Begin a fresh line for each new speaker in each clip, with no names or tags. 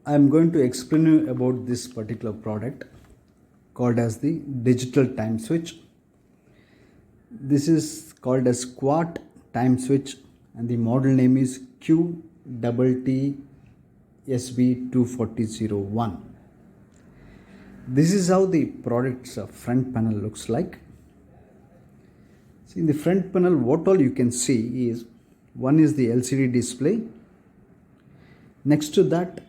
I am going to explain you about this particular product called as the digital time switch. This is called as Qwatt time switch and the model name is Qwatt-SB24001. This is how the product's front panel looks like. See, in the front panel, what all you can see is one is the LCD display. Next to that,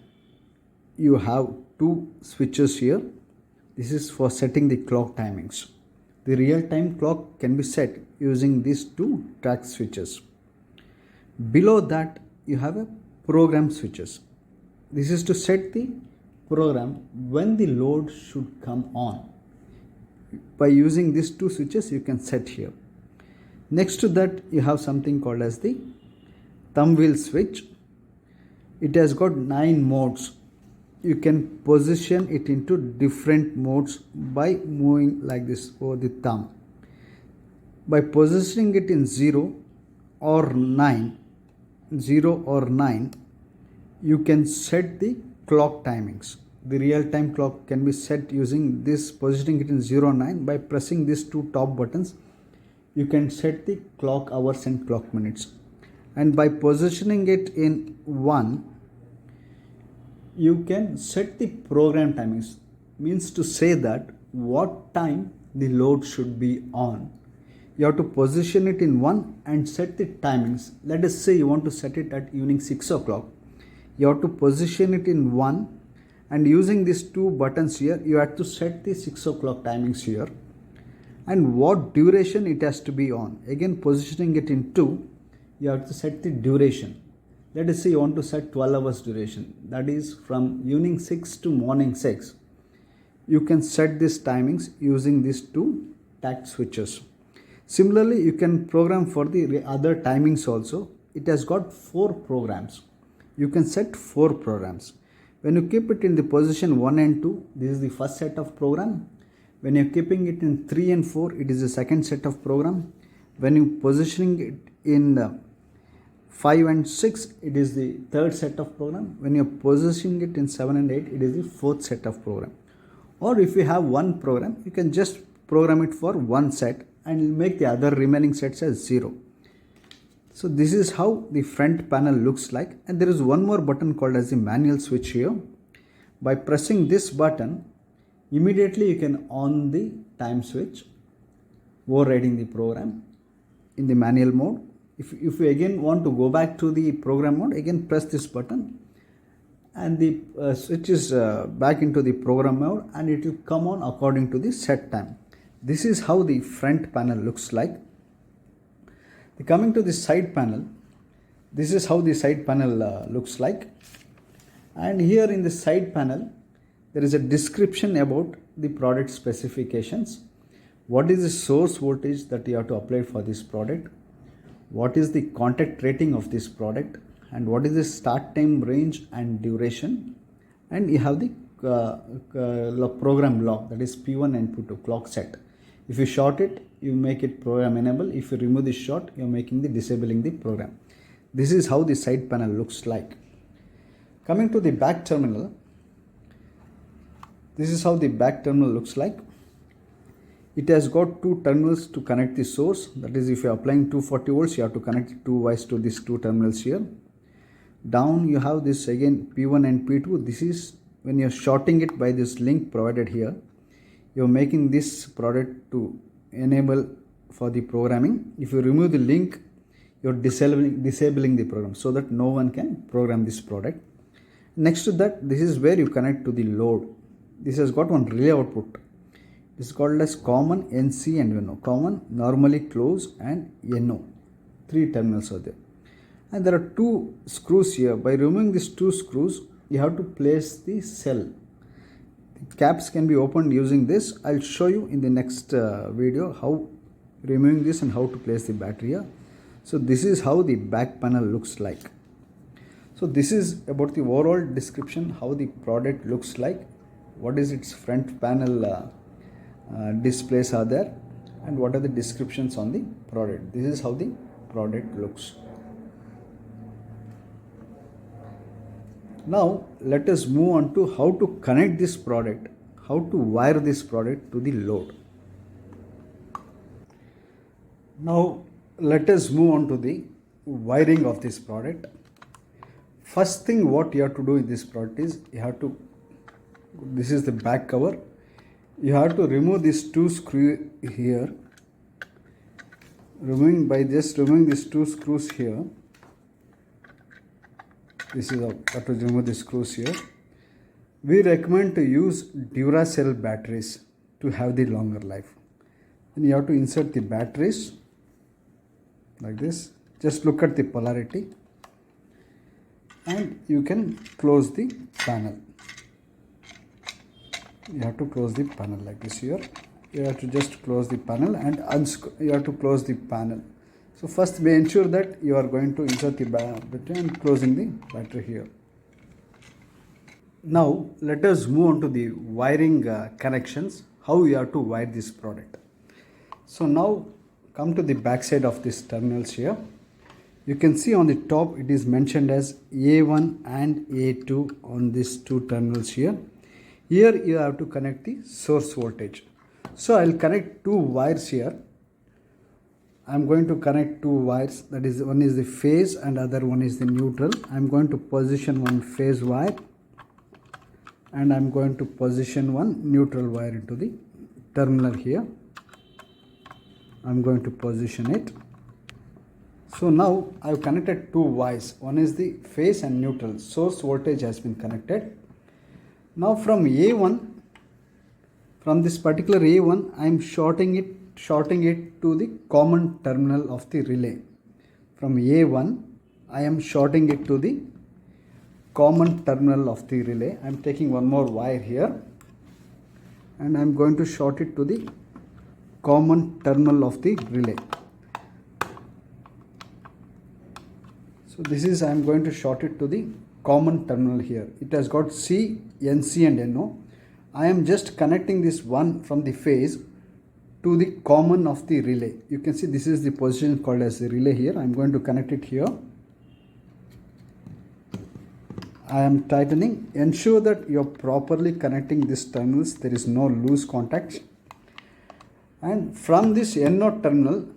you have two switches here. This is for setting the clock timings. The real-time clock can be set using these two track switches. Below that, you have a program switches. This is to set the program when the load should come on. By using these two switches, you can set here. Next to that, you have something called as the thumb wheel switch. It has got 9 modes. You can position it into different modes by moving like this over the thumb. By positioning it in 0 or 9, you can set the clock timings. The real-time clock can be set using this, positioning it in 0 or 9. By pressing these two top buttons, you can set the clock hours and clock minutes. And by positioning it in 1, you can set the program timings. Means to say that what time the load should be on. You have to position it in 1 and set the timings. Let us say you want to set it at evening 6 o'clock. You have to position it in 1 and using these two buttons here, you have to set the 6 o'clock timings here. And what duration it has to be on. Again, positioning it in 2, you have to set the duration. Let us say you want to set 12 hours duration. That is from evening 6 to morning 6. You can set these timings using these two tact switches. Similarly, you can program for the other timings also. It has got 4 programs. You can set 4 programs. When you keep it in the position 1 and 2, this is the first set of program. When you are keeping it in 3 and 4, it is the second set of program. When you positioning it in 5 and 6, it is the third set of program. When you are positioning it in 7 and 8, it is the fourth set of program. Or if you have one program, you can just program it for one set and make the other remaining sets as 0. So this is how the front panel looks like. And there is one more button called as the manual switch here. By pressing this button, immediately you can on the time switch, overriding the program in the manual mode. If you again want to go back to the program mode, again press this button and the switch is back into the program mode and it will come on according to the set time. This is how the front panel looks like. Coming to the side panel, this is how the side panel looks like. And here in the side panel, there is a description about the product specifications. What is the source voltage that you have to apply for this product? What is the contact rating of this product? And what is the start time range and duration? And you have the program lock, that is P1 and P2 clock set. If you short it, you make it program enable. If you remove the short, you are making the disabling the program. This is how the side panel looks like. Coming to the back terminal, this is how the back terminal looks like. It has got 2 terminals to connect the source. That is, if you are applying 240 volts, you have to connect 2 wires to these 2 terminals here. Down you have this again P1 and P2. This is when you are shorting it by this link provided here. You are making this product to enable for the programming. If you remove the link, you are disabling the program so that no one can program this product. Next to that, this is where you connect to the load. This has got one relay output. This is called as common, NC and NO. Common, normally close and NO. 3 terminals are there. And there are 2 screws here. By removing these 2 screws, you have to place the cell. The caps can be opened using this. I'll show you in the next video how removing this and how to place the battery here. So this is how the back panel looks like. So this is about the overall description, how the product looks like, what is its front panel displays are there, and what are the descriptions on the product. This is how the product looks. Now let us move on to how to connect this product, how to wire this product to the load. Now let us move on to the wiring of this product. First thing what you have to do in this product is this is the back cover. You have to remove these two screws here. Removing these two screws here. This is how to remove the screws here. We recommend to use Duracell batteries to have the longer life. Then you have to insert the batteries like this. Just look at the polarity and you can close the panel. You have to close the panel like this here. You have to just close the panel and you have to close the panel. So first we ensure that you are going to insert the battery and closing the battery here. Now let us move on to the wiring connections, how you have to wire this product. So now come to the back side of this terminals here. You can see on the top it is mentioned as A1 and A2 on these two terminals here. Here you have to connect the source voltage. So I will connect two wires here. I am going to connect two wires, that is, one is the phase and other one is the neutral. I am going to position one phase wire and I am going to position one neutral wire into the terminal here. I am going to position it. So now I have connected two wires. One is the phase and neutral. Source voltage has been connected. Now from A1, from this particular A1, I am shorting it to the common terminal of the relay. From A1, I am shorting it to the common terminal of the relay. I am taking one more wire here and I am going to short it to the common terminal of the relay. So this is, I am going to short it to the common terminal here. It has got C, NC and NO. I am just connecting this one from the phase to the common of the relay. You can see this is the position called as the relay here. I am going to connect it here. I am tightening. Ensure that you are properly connecting these terminals. There is no loose contact. And from this NO terminal,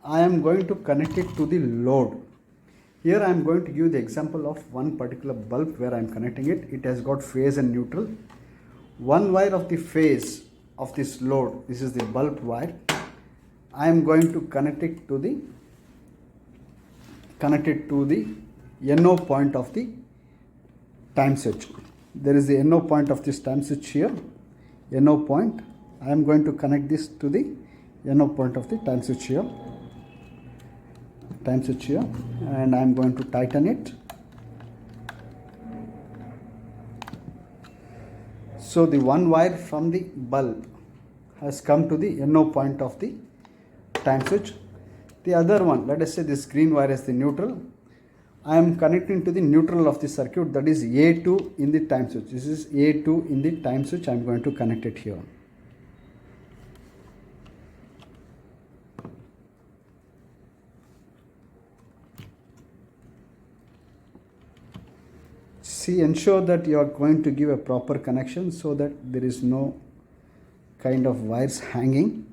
I am going to connect it to the load. Here I am going to give the example of one particular bulb where I am connecting it. It has got phase and neutral. One wire of the phase of this load, this is the bulb wire. I am going to connect it to the NO point of the time switch. There is the NO point of this time switch here. NO point. I am going to connect this to the NO point of the time switch here. And I am going to tighten it. So the one wire from the bulb has come to the NO point of the time switch. The other one, let us say this green wire is the neutral. I am connecting to the neutral of the circuit, that is A2 in the time switch. This is A2 in the time switch. I am going to connect it here. See, ensure that you are going to give a proper connection so that there is no kind of wires hanging.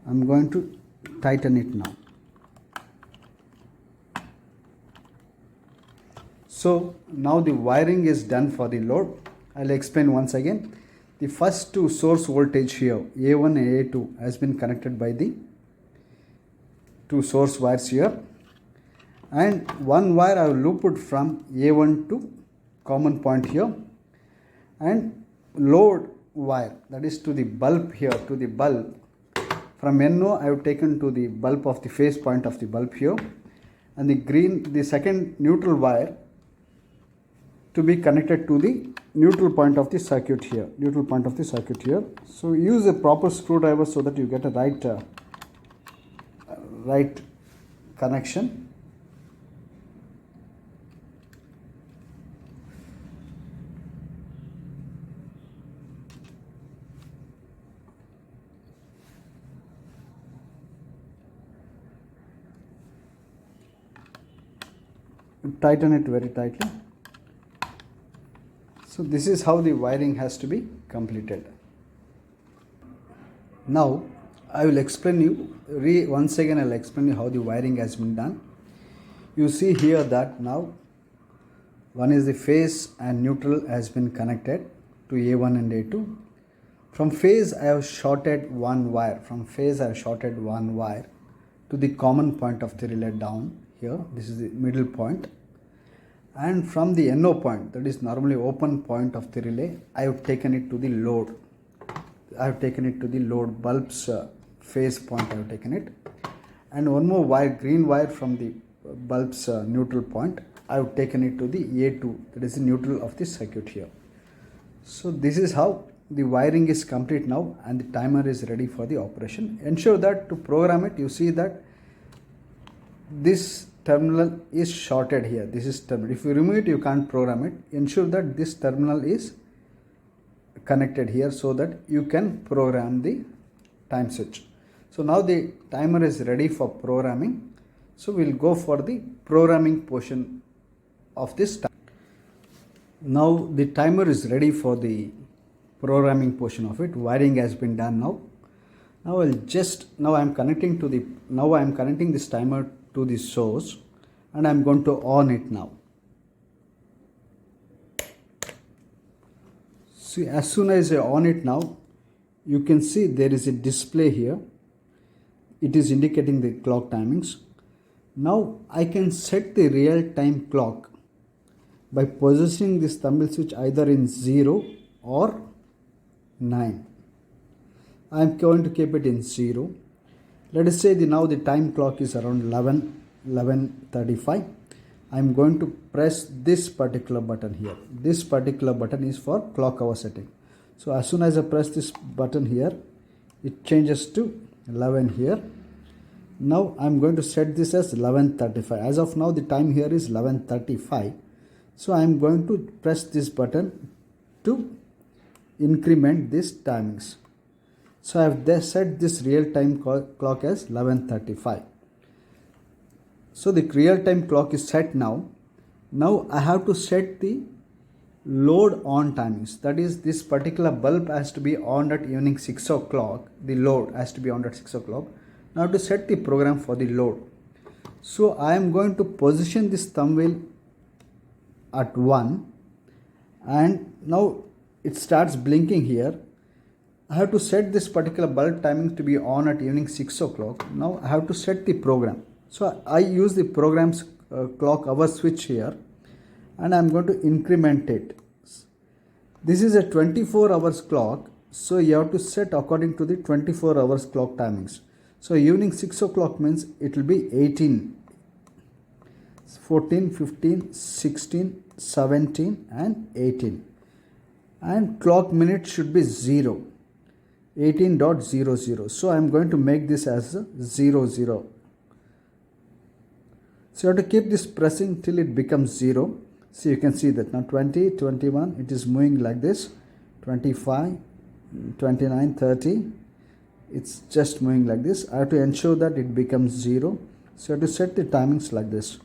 I am going to tighten it now. So now the wiring is done for the load. I will explain once again. The first two source voltage here, A1 and A2, has been connected by the two source wires here. And one wire I will loop it from A1 to common point here, and load wire, that is to the bulb here, to the bulb. From NO I have taken to the bulb of the phase point of the bulb here, and the second neutral wire to be connected to the neutral point of the circuit here. So use a proper screwdriver so that you get a right connection. Tighten it very tightly. So this is how the wiring has to be completed. Now I will explain you once again. I'll explain you how the wiring has been done. You see here that now one is the phase and neutral has been connected to A1 and A2. From phase I have shorted one wire. To the common point of the relay down here. This is the middle point. And from the NO point, that is normally open point of the relay, I have taken it to the load. Bulb's phase point I have taken it. And one more wire, green wire from the bulb's neutral point, I have taken it to the A2, that is the neutral of the circuit here. So this is how the wiring is complete now, and the timer is ready for the operation. Ensure that to program it, you see that this terminal is shorted here. This is terminal. If you remove it, you can't program it. Ensure that this terminal is connected here so that you can program the time switch. So now the timer is ready for programming. So we'll go for the programming portion of this time. Now the timer is ready for the programming portion of it. Wiring has been done now. Now I am connecting this timer to the source, and I am going to on it now. See, as soon as I on it now, you can see there is a display here. It is indicating the clock timings. Now I can set the real time clock by positioning this thumb switch either in 0 or 9. I am going to keep it in 0. Let us say now the time clock is around 11:35. I am going to press this particular button here. This particular button is for clock hour setting. So as soon as I press this button here, it changes to 11 here. Now I am going to set this as 11:35. As of now the time here is 11:35. So I am going to press this button to increment this timings. So I have set this real time clock as 11:35. So the real time clock is set now. Now I have to set the load on timings. That is, this particular bulb has to be on at evening 6 o'clock. The load has to be on at 6 o'clock. Now to set the program for the load. So I am going to position this thumb wheel at 1, and now it starts blinking here. I have to set this particular bulb timing to be on at evening 6 o'clock. Now I have to set the program. So I use the program's clock hour switch here, and I am going to increment it. This is a 24 hours clock, so you have to set according to the 24 hours clock timings. So evening 6 o'clock means it will be 18, 14, 15, 16, 17 and 18. And clock minute should be 0. 18.00. So I am going to make this as 00. So you have to keep this pressing till it becomes 0. So you can see that now 20, 21, it is moving like this. 25, 29, 30. It's just moving like this. I have to ensure that it becomes 0. So you have to set the timings like this.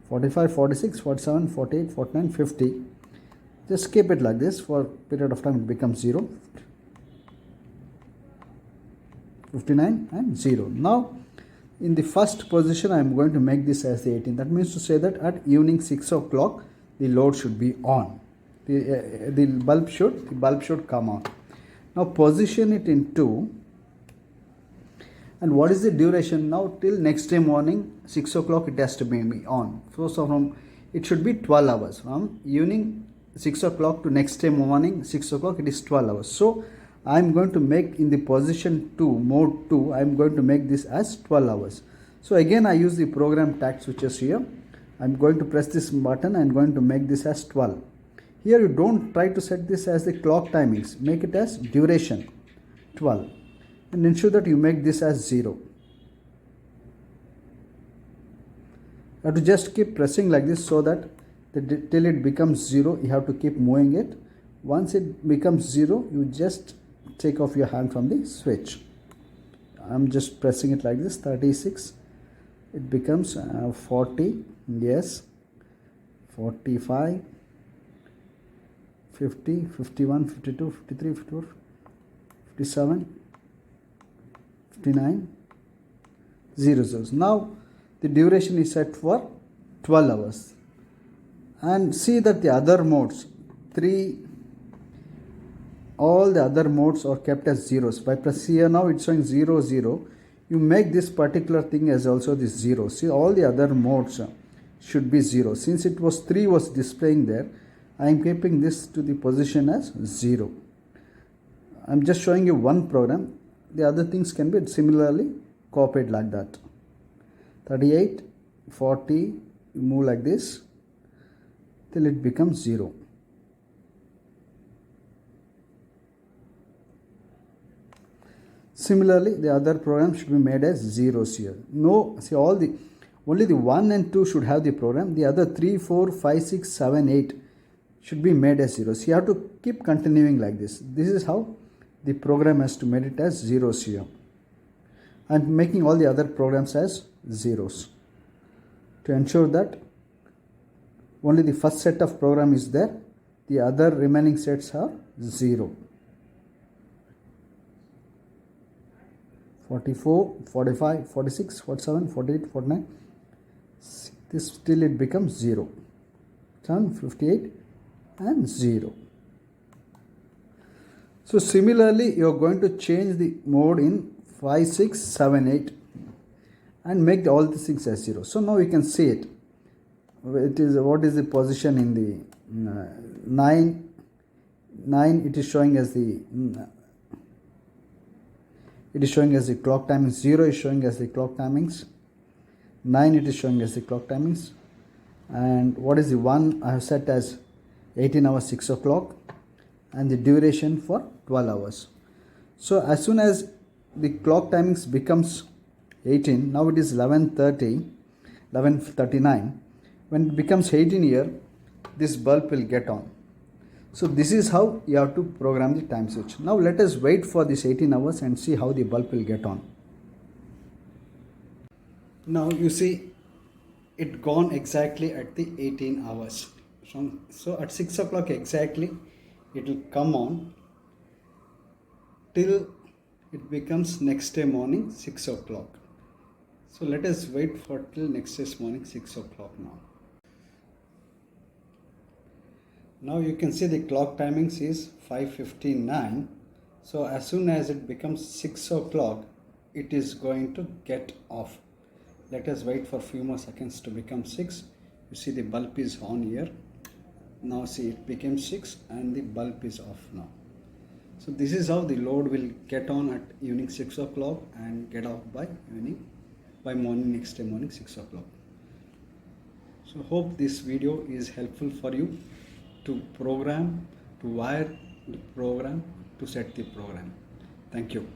45, 46, 47, 48, 49, 50. Just keep it like this for a period of time. It becomes 0. 59 and 0. Now in the first position I am going to make this as the 18. That means to say that at evening 6 o'clock the load should be on. The bulb should come on. Now position it in 2. And what is the duration? Now till next day morning 6 o'clock it has to be on. So from it should be 12 hours. From evening 6 o'clock to next day morning 6 o'clock it is 12 hours. So I am going to make in the position 2, mode 2, I am going to make this as 12 hours. So again I use the program tag switches here. I am going to press this button. I am going to make this as 12. Here you don't try to set this as the clock timings. Make it as duration 12. And ensure that you make this as 0. You have to just keep pressing like this so that till it becomes 0, you have to keep moving it. Once it becomes 0, you just take off your hand from the switch. I'm just pressing it like this. 36, it becomes 40, yes, 45, 50, 51, 52, 53, 54, 57, 59, 0 zeros. Now the duration is set for 12 hours. And see that the other modes, all the other modes are kept as zeros. By press here now it's showing 0, 0. You make this particular thing as also this 0. See, all the other modes should be 0. Since it was 3 was displaying there, I am keeping this to the position as 0. I am just showing you one program. The other things can be similarly copied like that. 38, 40, you move like this till it becomes 0. Similarly, the other program should be made as zeros here. No, see, only the 1 and 2 should have the program. The other 3, 4, 5, 6, 7, 8 should be made as zeros. You have to keep continuing like this. This is how the program has to make it as zeros here. I'm making all the other programs as zeros to ensure that only the first set of program is there. The other remaining sets are 0. 44, 45, 46, 47, 48, 49. This till it becomes 0. 58 and 0. So similarly, you are going to change the mode in 5, 6, 7, 8 and make all the 6 as 0. So now you can see it. It is what is the position in the 9. It is showing as the clock timings. 0 is showing as the clock timings. 9 it is showing as the clock timings. And what is the 1 I have set as 18 hours 6 o'clock and the duration for 12 hours. So as soon as the clock timings becomes 18, now it is 11:39. When it becomes 18 here, this bulb will get on. So this is how you have to program the time switch. Now let us wait for this 18 hours and see how the bulb will get on. Now you see it gone exactly at the 18 hours. So at 6 o'clock exactly it will come on till it becomes next day morning 6 o'clock. So let us wait for till next day morning 6 o'clock now. Now you can see the clock timings is 5:59. So as soon as it becomes 6 o'clock, it is going to get off. Let us wait for a few more seconds to become 6. You see the bulb is on here. Now see it became 6 and the bulb is off now. So this is how the load will get on at evening 6 o'clock and get off by morning next day morning 6 o'clock. So hope this video is helpful for you to program, to wire the program, to set the program. Thank you.